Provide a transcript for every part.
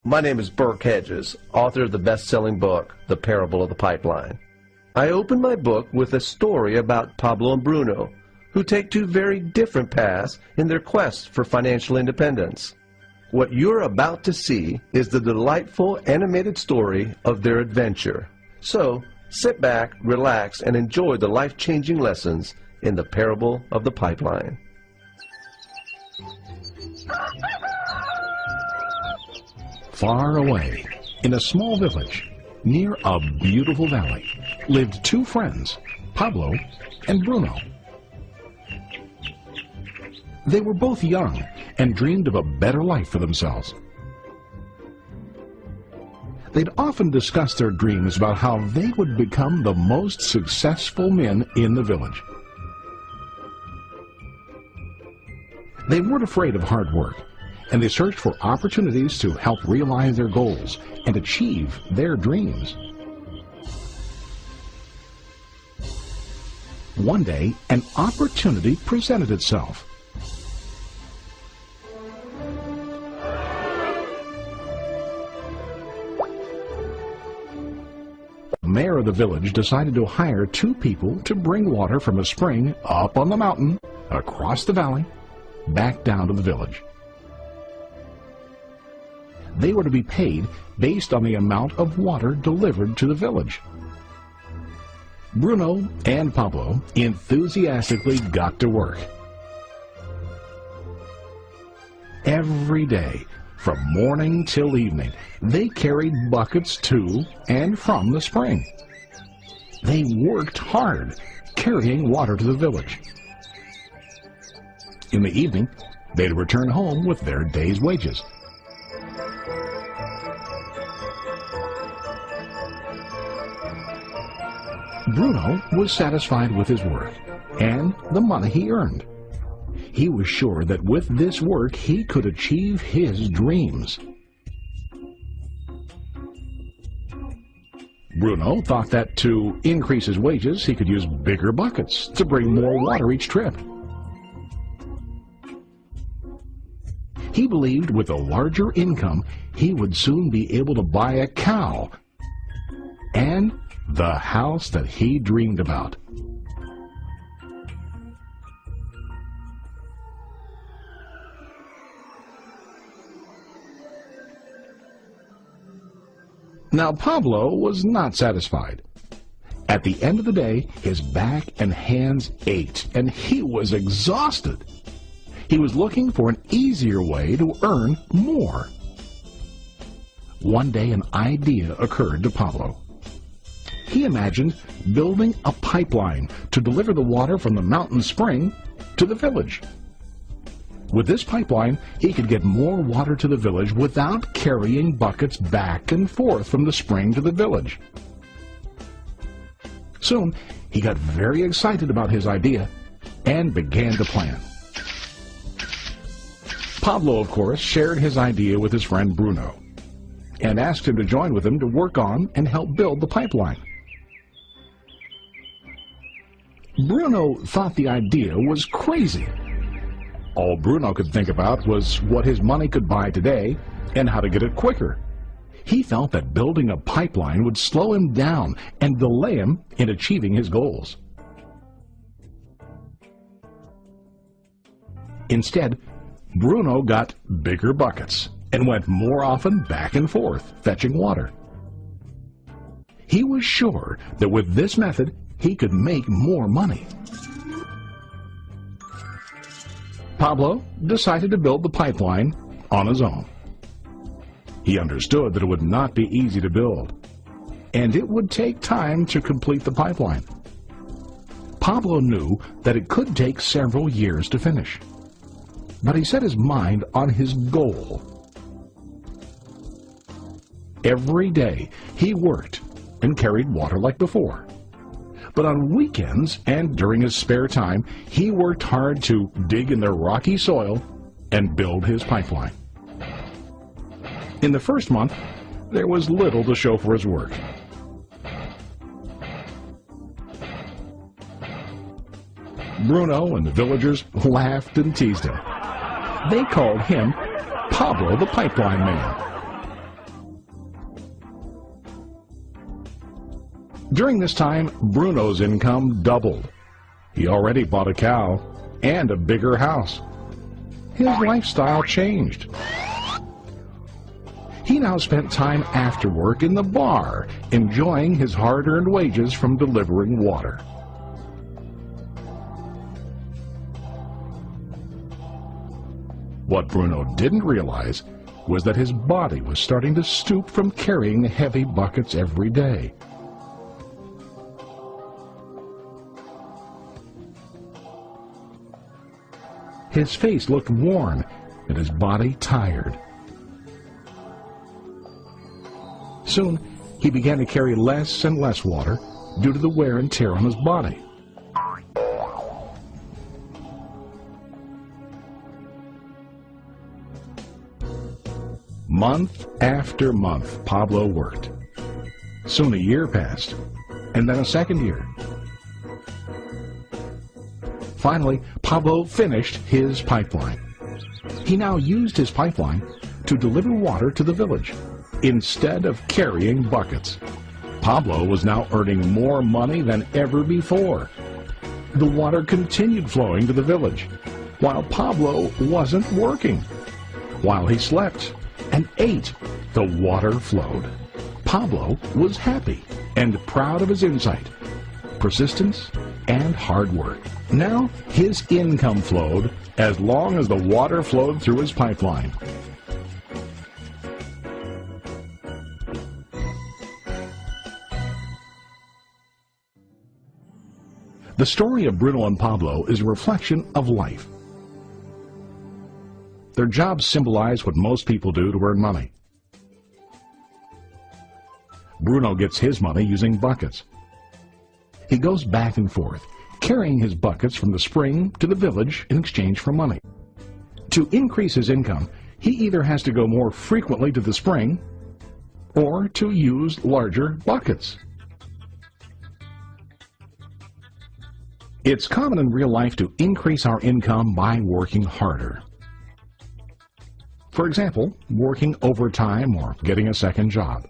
My name is Burke Hedges, author of the best-selling book, The Parable of the Pipeline. I open my book with a story about Pablo and Bruno, who take two very different paths in their quest for financial independence. What you're about to see is the delightful animated story of their adventure. So, sit back, relax, and enjoy the life-changing lessons in The Parable of the Pipeline. Far away, in a small village, near a beautiful valley, lived two friends, Pablo and Bruno. They were both young and dreamed of a better life for themselves. They'd often discuss their dreams about how they would become the most successful men in the village. They weren't afraid of hard work, and they searched for opportunities to help realize their goals and achieve their dreams. One day, an opportunity presented itself. The mayor of the village decided to hire two people to bring water from a spring up on the mountain, across the valley, back down to the village. They were to be paid based on the amount of water delivered to the village. Bruno and Pablo enthusiastically got to work. Every day, from morning till evening, they carried buckets to and from the spring. They worked hard, carrying water to the village. In the evening, they'd return home with their day's wages. Bruno was satisfied with his work and the money he earned. He was sure that with this work he could achieve his dreams. Bruno thought that to increase his wages he could use bigger buckets to bring more water each trip. He believed with a larger income he would soon be able to buy a cow and the house that he dreamed about. Now Pablo was not satisfied. At the end of the day, his back and hands ached, and he was exhausted. He was looking for an easier way to earn more. One day an idea occurred to Pablo. He imagined building a pipeline to deliver the water from the mountain spring to the village. With this pipeline, he could get more water to the village without carrying buckets back and forth from the spring to the village. Soon, he got very excited about his idea and began to plan. Pablo, of course, shared his idea with his friend Bruno and asked him to join with him to work on and help build the pipeline. Bruno thought the idea was crazy. All Bruno could think about was what his money could buy today and how to get it quicker. He felt that building a pipeline would slow him down and delay him in achieving his goals. Instead, Bruno got bigger buckets and went more often back and forth, fetching water. He was sure that with this method, he could make more money. Pablo decided to build the pipeline on his own. He understood that it would not be easy to build, and it would take time to complete the pipeline. Pablo knew that it could take several years to finish, but he set his mind on his goal. Every day he worked and carried water like before. But on weekends and during his spare time, he worked hard to dig in the rocky soil and build his pipeline. In the first month, there was little to show for his work. Bruno and the villagers laughed and teased him. They called him Pablo the Pipeline Man. During this time, Bruno's income doubled. He already bought a cow and a bigger house. His lifestyle changed. He now spent time after work in the bar, enjoying his hard-earned wages from delivering water. What Bruno didn't realize was that his body was starting to stoop from carrying heavy buckets every day. His face looked worn and his body tired. Soon, he began to carry less and less water due to the wear and tear on his body. Month after month, Pablo worked. Soon a year passed, and then a second year. Finally, Pablo finished his pipeline. He now used his pipeline to deliver water to the village instead of carrying buckets. Pablo was now earning more money than ever before. The water continued flowing to the village, while Pablo wasn't working. While he slept and ate, the water flowed. Pablo was happy and proud of his insight, persistence, and hard work. Now his income flowed as long as the water flowed through his pipeline. The story of Bruno and Pablo is a reflection of life. Their jobs symbolize what most people do to earn money. Bruno gets his money using buckets. He goes back and forth, carrying his buckets from the spring to the village in exchange for money. To increase his income, he either has to go more frequently to the spring or to use larger buckets. It's common in real life to increase our income by working harder. For example, working overtime or getting a second job.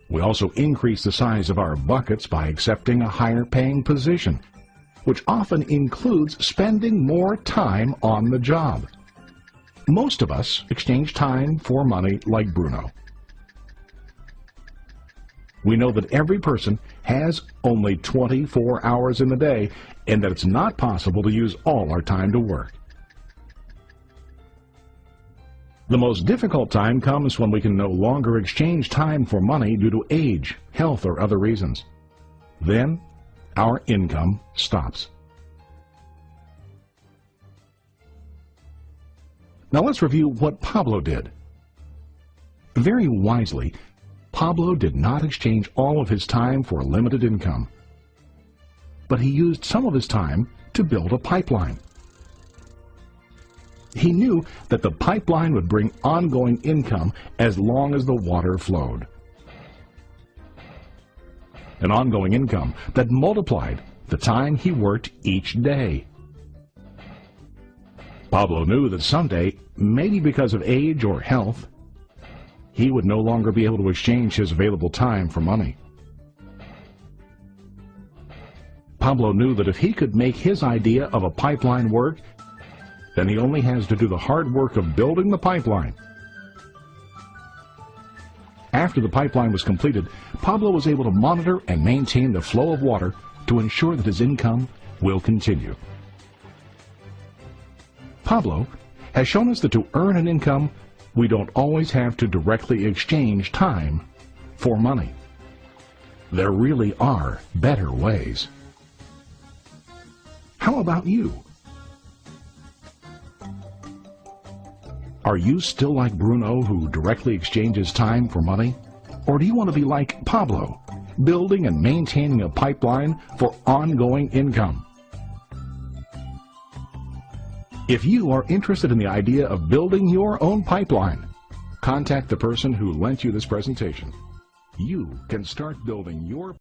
We also increase the size of our buckets by accepting a higher paying position, which often includes spending more time on the job. Most of us exchange time for money like Bruno. We know that every person has only 24 hours in the day and that it's not possible to use all our time to work. The most difficult time comes when we can no longer exchange time for money due to age, health, or other reasons. Then, our income stops. Now let's review what Pablo did. Very wisely, Pablo did not exchange all of his time for a limited income, but he used some of his time to build a pipeline. He knew that the pipeline would bring ongoing income as long as the water flowed. An ongoing income that multiplied the time he worked each day. Pablo knew that someday, maybe because of age or health, he would no longer be able to exchange his available time for money. Pablo knew that if he could make his idea of a pipeline work, then he only has to do the hard work of building the pipeline. After the pipeline was completed, Pablo was able to monitor and maintain the flow of water to ensure that his income will continue. Pablo has shown us that to earn an income, we don't always have to directly exchange time for money. There really are better ways. How about you? Are you still like Bruno, who directly exchanges time for money? Or do you want to be like Pablo, building and maintaining a pipeline for ongoing income? If you are interested in the idea of building your own pipeline, contact the person who lent you this presentation. You can start building your